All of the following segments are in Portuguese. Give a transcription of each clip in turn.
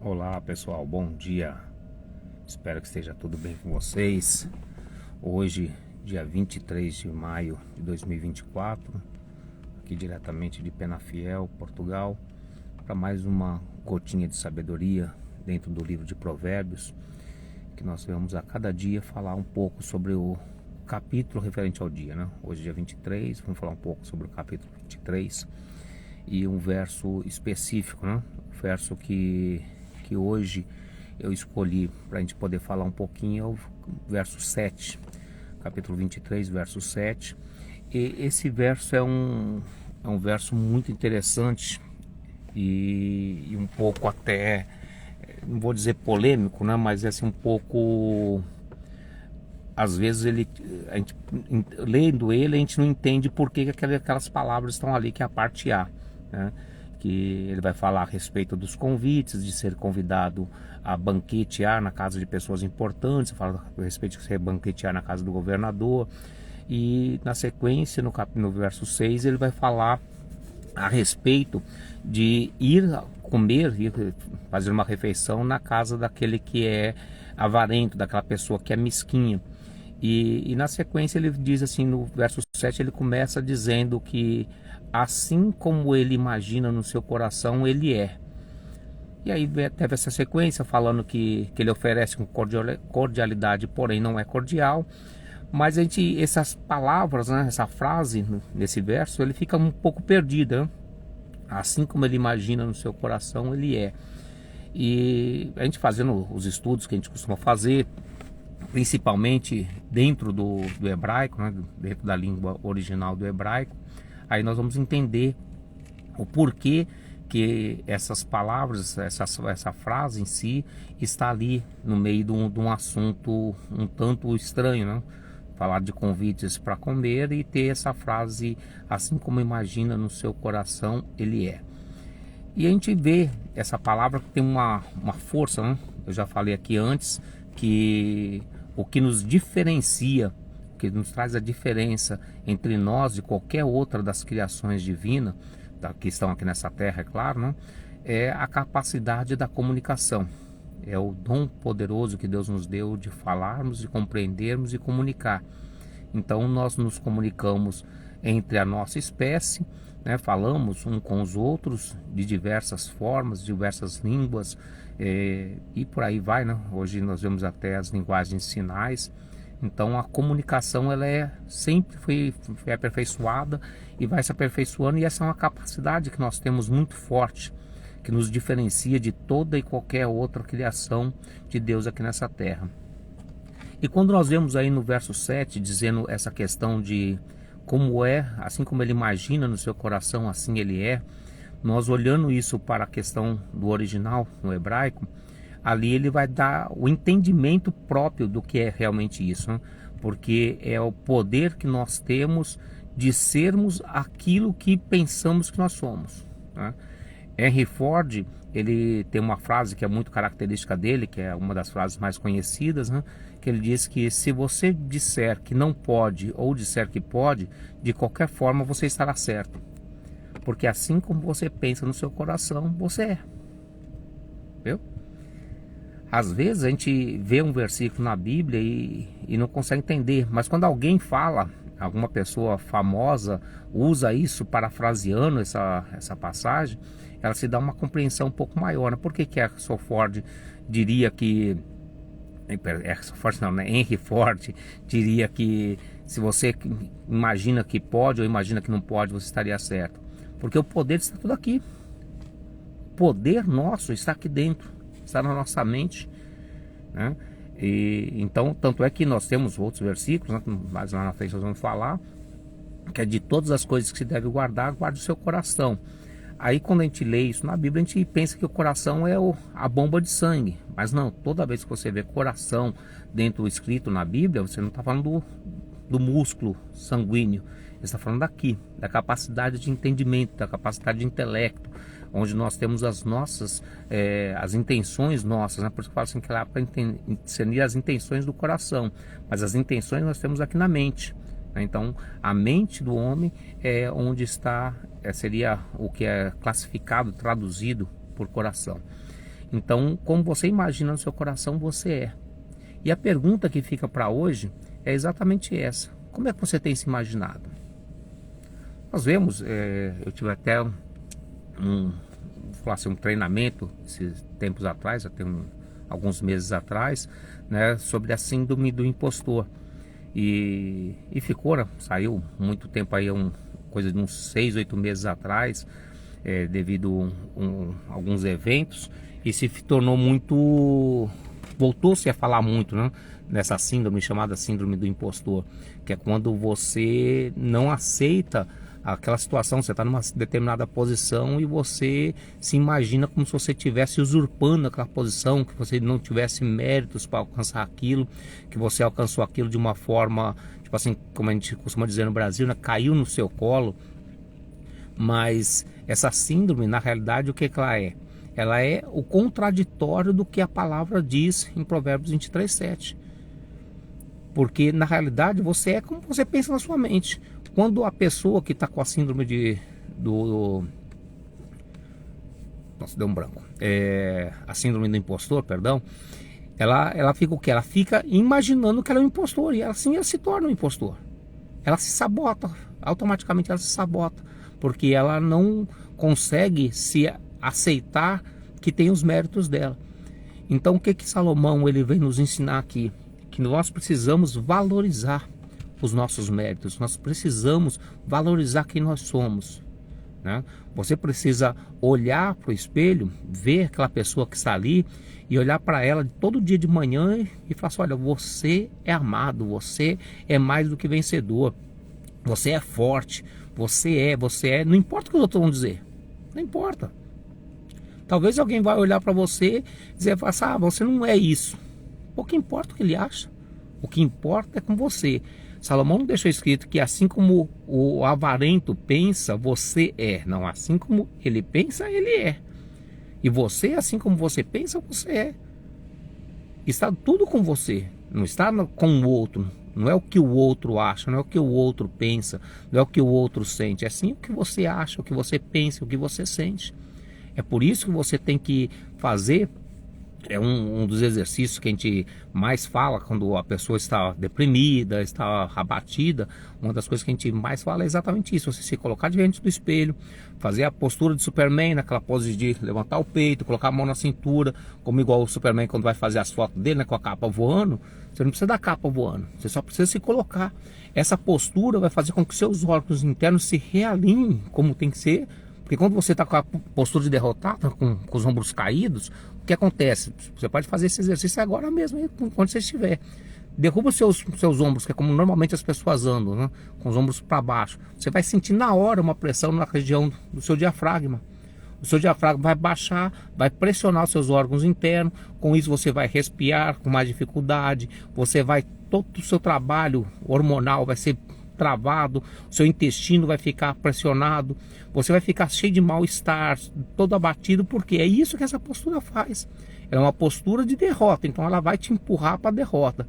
Olá pessoal, bom dia. Espero que esteja tudo bem com vocês. Hoje, dia 23 de maio de 2024, aqui diretamente de Penafiel, Portugal, para mais uma gotinha de sabedoria dentro do livro de Provérbios, que nós vamos a cada dia falar um pouco sobre o capítulo referente ao dia, né? Hoje, dia 23, vamos falar um pouco sobre o capítulo 23 e um verso específico, né? O verso que hoje eu escolhi para a gente poder falar um pouquinho é o verso 7, capítulo 23, verso 7. E esse verso é um verso muito interessante e um pouco até, não vou dizer polêmico, né? Mas é assim um pouco, às vezes a gente, lendo ele, a gente não entende por que aquelas palavras estão ali, que é a parte A, né? Que ele vai falar a respeito dos convites, de ser convidado a banquetear na casa de pessoas importantes, fala a respeito de ser banquetear na casa do governador, e na sequência, no verso 6, ele vai falar a respeito de ir comer, ir fazer uma refeição na casa daquele que é avarento, daquela pessoa que é mesquinha. E na sequência ele diz assim, no verso 7, ele começa dizendo que assim como ele imagina no seu coração, ele é. E aí teve essa sequência falando que ele oferece com cordialidade, porém não é cordial. Mas essas palavras, né, essa frase nesse verso, ele fica um pouco perdida, né? Assim como ele imagina no seu coração, ele é. E a gente fazendo os estudos que a gente costuma fazer, principalmente dentro do hebraico, né, dentro da língua original do hebraico, aí nós vamos entender o porquê que essas palavras, essa frase em si está ali no meio de um assunto um tanto estranho, né? Falar de convites para comer e ter essa frase, assim como imagina no seu coração, ele é. E a gente vê essa palavra que tem uma força, né? Eu já falei aqui antes que o que nos diferencia, o que nos traz a diferença entre nós e qualquer outra das criações divinas, que estão aqui nessa terra, é claro, né? É a capacidade da comunicação. É o dom poderoso que Deus nos deu de falarmos, de compreendermos e comunicar. Então nós nos comunicamos entre a nossa espécie, né? Falamos um com os outros de diversas formas, diversas línguas, e por aí vai, né? Hoje nós vemos até as linguagens sinais. Então a comunicação ela sempre foi aperfeiçoada e vai se aperfeiçoando, e essa é uma capacidade que nós temos muito forte, que nos diferencia de toda e qualquer outra criação de Deus aqui nessa terra. E quando nós vemos aí no verso 7 dizendo essa questão de como é, assim como ele imagina no seu coração, assim ele é, nós olhando isso para a questão do original no hebraico, ali ele vai dar o entendimento próprio do que é realmente isso, né? Porque é o poder que nós temos de sermos aquilo que pensamos que nós somos, né? Henry Ford, ele tem uma frase que é muito característica dele, que é uma das frases mais conhecidas, né? Que ele diz que se você disser que não pode ou disser que pode, de qualquer forma você estará certo. Porque assim como você pensa no seu coração, você é. Viu? Às vezes a gente vê um versículo na Bíblia e não consegue entender, mas quando alguém fala, alguma pessoa famosa usa isso parafraseando essa passagem, ela se dá uma compreensão um pouco maior, né? Por que Harrison Ford diria que... Henry Ford diria que se você imagina que pode ou imagina que não pode, você estaria certo. Porque o poder está tudo aqui. O poder nosso está aqui dentro, está na nossa mente, né? E então, tanto é que nós temos outros versículos, né? Mas lá na frente nós vamos falar que é de todas as coisas que se deve guardar, guarde o seu coração. Aí quando a gente lê isso na Bíblia, a gente pensa que o coração é a bomba de sangue. Mas não, toda vez que você vê coração dentro escrito na Bíblia, você não está falando do músculo sanguíneo. Você está falando daqui, da capacidade de entendimento, da capacidade de intelecto, onde nós temos as nossas, as intenções nossas, né? Por isso que eu falo assim, que lá para discernir as intenções do coração. Mas as intenções nós temos aqui na mente. Então a mente do homem é onde está, seria o que é classificado, traduzido por coração. Então, como você imagina no seu coração, você é. E a pergunta que fica para hoje é exatamente essa: como é que você tem se imaginado? Nós vemos, eu tive até um treinamento esses tempos atrás, até alguns meses atrás, né, sobre a síndrome do impostor. E ficou, né, saiu muito tempo aí, coisa de uns 6, 8 meses atrás, devido a alguns eventos, e se tornou muito, voltou-se a falar muito, né, nessa síndrome chamada síndrome do impostor, que é quando você não aceita aquela situação, você está numa determinada posição e você se imagina como se você estivesse usurpando aquela posição, que você não tivesse méritos para alcançar aquilo, que você alcançou aquilo de uma forma, tipo assim, como a gente costuma dizer no Brasil, né? Caiu no seu colo. Mas essa síndrome, na realidade, o que ela é? Ela é o contraditório do que a palavra diz em Provérbios 23:7. Porque na realidade você é como você pensa na sua mente. Quando a pessoa que está com a síndrome nossa, deu um branco. A síndrome do impostor, perdão. Ela fica o quê? Ela fica imaginando que ela é um impostor. E assim ela se torna um impostor. Ela se sabota. Automaticamente ela se sabota. Porque ela não consegue se aceitar que tem os méritos dela. Então o que Salomão ele vem nos ensinar aqui? Que nós precisamos valorizar os nossos méritos, nós precisamos valorizar quem nós somos, né? Você precisa olhar para o espelho, ver aquela pessoa que está ali e olhar para ela todo dia de manhã e falar assim: olha, você é amado, você é mais do que vencedor, você é forte, você é, não importa o que os outros vão dizer, não importa. Talvez alguém vai olhar para você e dizer assim: ah, você não é isso. O que importa é o que ele acha, o que importa é com você. Salomão não deixou escrito que assim como o avarento pensa, você é. Não, assim como ele pensa, ele é. E você, assim como você pensa, você é. Está tudo com você, não está com o outro. Não é o que o outro acha, não é o que o outro pensa, não é o que o outro sente. É sim o que você acha, o que você pensa, o que você sente. É por isso que você tem que fazer. É um dos exercícios que a gente mais fala quando a pessoa está deprimida, está abatida. Uma das coisas que a gente mais fala é exatamente isso: você se colocar diante do espelho, fazer a postura de Superman, naquela pose de levantar o peito, colocar a mão na cintura, como igual o Superman quando vai fazer as fotos dele, né, com a capa voando. Você não precisa da capa voando, você só precisa se colocar. Essa postura vai fazer com que seus órgãos internos se realinhem como tem que ser. Porque quando você está com a postura de derrotado, com os ombros caídos, o que acontece? Você pode fazer esse exercício agora mesmo, quando você estiver. Derruba os seus ombros, que é como normalmente as pessoas andam, né? Com os ombros para baixo. Você vai sentir na hora uma pressão na região do seu diafragma. O seu diafragma vai baixar, vai pressionar os seus órgãos internos. Com isso você vai respirar com mais dificuldade. Todo o seu trabalho hormonal vai ser travado, o seu intestino vai ficar pressionado, você vai ficar cheio de mal-estar, todo abatido, porque é isso que essa postura faz. É uma postura de derrota, então ela vai te empurrar para a derrota.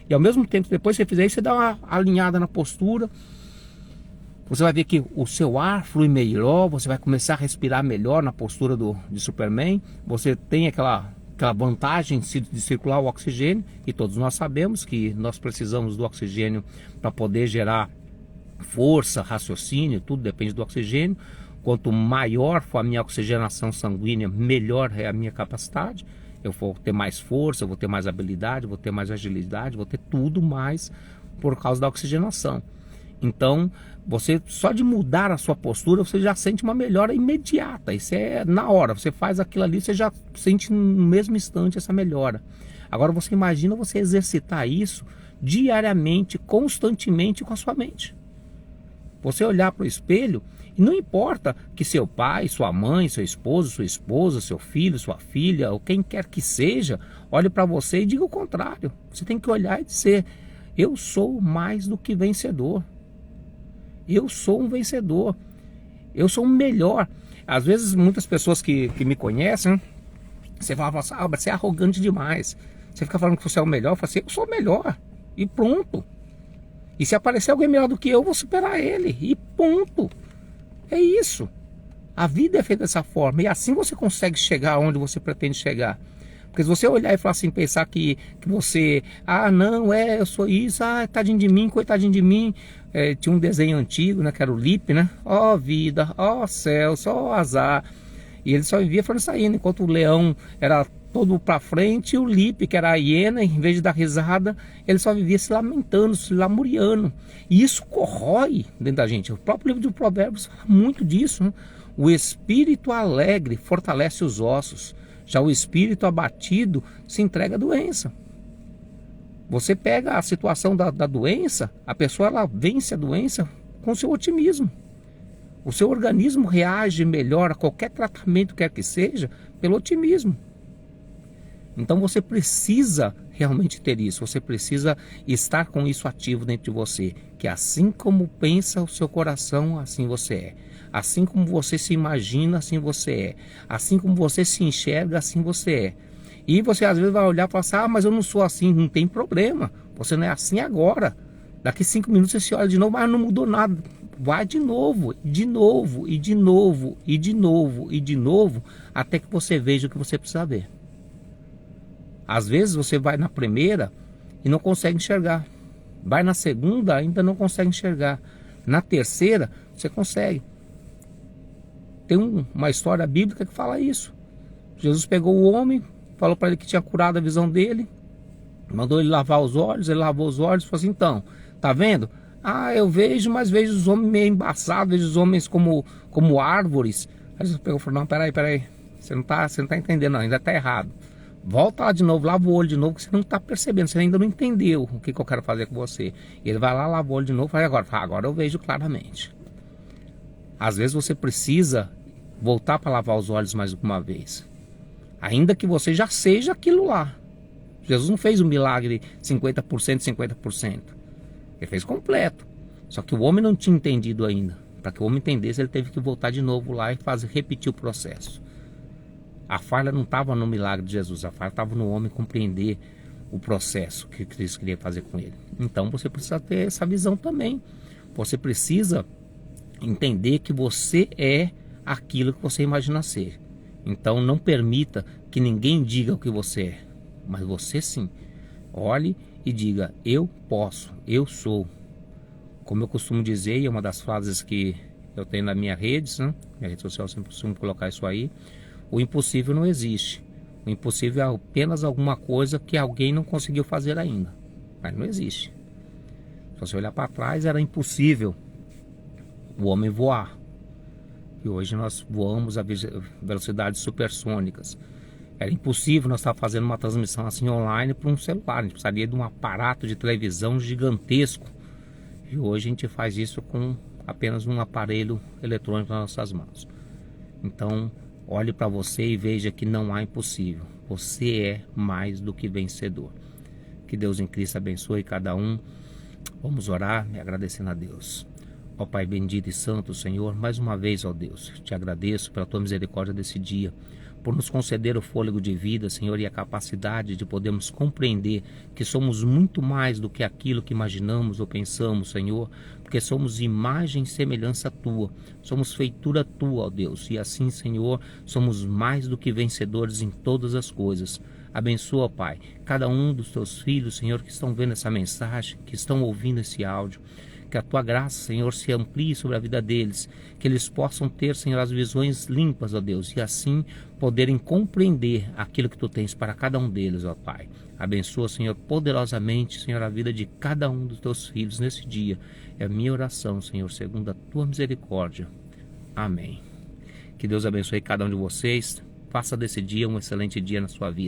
E ao mesmo tempo, depois que você fizer isso, você dá uma alinhada na postura, você vai ver que o seu ar flui melhor, você vai começar a respirar melhor na postura de Superman, você tem aquela vantagem de circular o oxigênio, e todos nós sabemos que nós precisamos do oxigênio para poder gerar força, raciocínio, tudo depende do oxigênio. Quanto maior for a minha oxigenação sanguínea, melhor é a minha capacidade. Eu vou ter mais força, eu vou ter mais habilidade, vou ter mais agilidade, vou ter tudo mais por causa da oxigenação. Então, você só de mudar a sua postura, você já sente uma melhora imediata. Isso é na hora, você faz aquilo ali, você já sente no mesmo instante essa melhora. Agora você imagina você exercitar isso diariamente, constantemente com a sua mente. Você olhar para o espelho e não importa que seu pai, sua mãe, seu esposo, sua esposa, seu filho, sua filha, ou quem quer que seja, olhe para você e diga o contrário. Você tem que olhar e dizer: eu sou mais do que vencedor. Eu sou um vencedor. Eu sou um melhor. Às vezes, muitas pessoas que me conhecem, você fala assim: ah, você é arrogante demais. Você fica falando que você é o melhor. Eu falo assim: eu sou o melhor. E pronto. E se aparecer alguém melhor do que eu vou superar ele. E ponto. É isso. A vida é feita dessa forma, e assim você consegue chegar onde você pretende chegar. Porque se você olhar e falar assim, pensar que você, não, eu sou isso, tadinho de mim, coitadinho de mim. Tinha um desenho antigo, né, que era o Lipe, né? Ó vida, ó céu, só azar. E ele só vivia falando isso aí, né? Enquanto o leão era todo pra frente, e o Lipe, que era a hiena, em vez de dar risada, ele só vivia se lamentando, se lamuriando. E isso corrói dentro da gente. O próprio livro de Provérbios fala muito disso, né? O espírito alegre fortalece os ossos, já o espírito abatido se entrega à doença. Você pega a situação da doença, a pessoa ela vence a doença com seu otimismo. O seu organismo reage melhor a qualquer tratamento quer que seja pelo otimismo. Então você precisa realmente ter isso, você precisa estar com isso ativo dentro de você, que assim como pensa o seu coração, assim você é. Assim como você se imagina, assim você é. Assim como você se enxerga, assim você é. E você às vezes vai olhar e falar assim, mas eu não sou assim, não tem problema. Você não é assim agora. Daqui 5 minutos você se olha de novo, mas não mudou nada. Vai de novo, de novo, e de novo, e de novo, e de novo, até que você veja o que você precisa ver. Às vezes você vai na primeira e não consegue enxergar. Vai na segunda, ainda não consegue enxergar. Na terceira, você consegue. Tem uma história bíblica que fala isso. Jesus pegou o homem, falou para ele que tinha curado a visão dele, mandou ele lavar os olhos, ele lavou os olhos e falou assim, então, tá vendo? Eu vejo, mas vejo os homens meio embaçados, vejo os homens como árvores. Aí Jesus pegou e falou, não, peraí, você não tá entendendo não, ainda tá errado. Volta lá de novo, lava o olho de novo, que você não tá percebendo, você ainda não entendeu o que eu quero fazer com você. Ele vai lá, lava o olho de novo, fala, agora eu vejo claramente. Às vezes você precisa voltar para lavar os olhos mais uma vez. Ainda que você já seja aquilo lá. Jesus não fez um milagre 50%, 50%. Ele fez completo. Só que o homem não tinha entendido ainda. Para que o homem entendesse, ele teve que voltar de novo lá e repetir o processo. A falha não estava no milagre de Jesus. A falha estava no homem compreender o processo que Cristo queria fazer com ele. Então você precisa ter essa visão também. Você precisa entender que você é aquilo que você imagina ser. Então não permita que ninguém diga o que você é, mas você sim. Olhe e diga, eu posso, eu sou. Como eu costumo dizer, e é uma das frases que eu tenho na minha rede, né? Minha rede social eu sempre costumo colocar isso aí, o impossível não existe. O impossível é apenas alguma coisa que alguém não conseguiu fazer ainda, mas não existe. Se você olhar para trás, era impossível o homem voar. E hoje nós voamos a velocidades supersônicas. Era impossível nós estar fazendo uma transmissão assim online para um celular. A gente precisaria de um aparato de televisão gigantesco. E hoje a gente faz isso com apenas um aparelho eletrônico nas nossas mãos. Então, olhe para você e veja que não há impossível. Você é mais do que vencedor. Que Deus em Cristo abençoe cada um. Vamos orar e agradecendo a Deus. Ó Pai bendito e santo, Senhor, mais uma vez, ó Deus, te agradeço pela tua misericórdia desse dia, por nos conceder o fôlego de vida, Senhor, e a capacidade de podermos compreender que somos muito mais do que aquilo que imaginamos ou pensamos, Senhor, porque somos imagem e semelhança tua, somos feitura tua, ó Deus, e assim, Senhor, somos mais do que vencedores em todas as coisas. Abençoa, Pai, cada um dos teus filhos, Senhor, que estão vendo essa mensagem, que estão ouvindo esse áudio. Que a tua graça, Senhor, se amplie sobre a vida deles, que eles possam ter, Senhor, as visões limpas, ó Deus, e assim poderem compreender aquilo que tu tens para cada um deles, ó Pai. Abençoa, Senhor, poderosamente, Senhor, a vida de cada um dos teus filhos nesse dia. É a minha oração, Senhor, segundo a tua misericórdia. Amém. Que Deus abençoe cada um de vocês. Faça desse dia um excelente dia na sua vida.